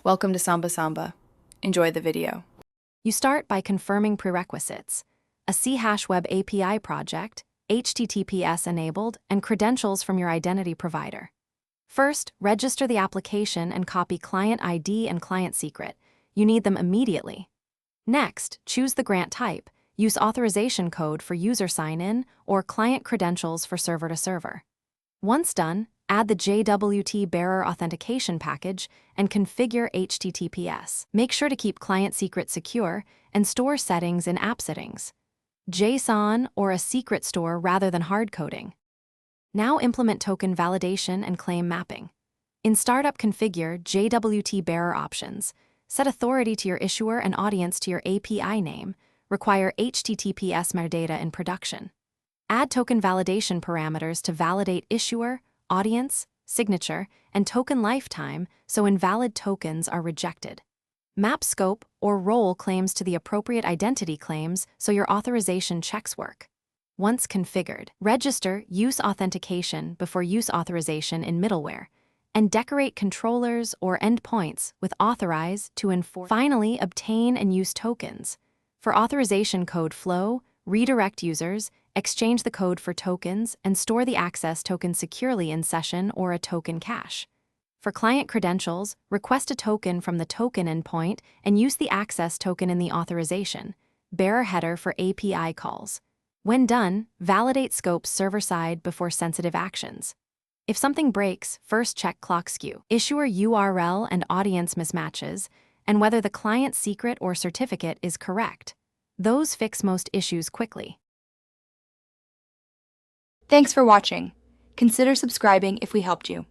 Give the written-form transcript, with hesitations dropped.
Welcome to Samba Samba. Enjoy the video. You start by confirming prerequisites: a C# web API project, HTTPS enabled, and credentials from your identity provider. First, register the application and copy client ID and client secret. You need them immediately. Next, choose the grant type. Use authorization code for user sign-in or client credentials for server-to-server. Once done, add the JWT bearer authentication package and configure HTTPS. Make sure to keep client secret secure and store settings in app settings, JSON, or a secret store rather than hard coding. Now implement token validation and claim mapping. In Startup, configure JWT bearer options. Set authority to your issuer and audience to your API name. Require HTTPS metadata in production. Add token validation parameters to validate issuer, audience, signature, and token lifetime so invalid tokens are rejected. Map scope or role claims to the appropriate identity claims so your authorization checks work. Once configured, register use authentication before use authorization in middleware, and decorate controllers or endpoints with authorize to enforce. Finally, obtain and use tokens. For authorization code flow, redirect users, exchange the code for tokens, and store the access token securely in session or a token cache. For client credentials, request a token from the token endpoint and use the access token in the authorization bearer header for API calls. When done, validate scopes server-side before sensitive actions. If something breaks, first check clock skew, issuer URL and audience mismatches, and whether the client secret or certificate is correct. Those fix most issues quickly. Thanks for watching. Consider subscribing if we helped you.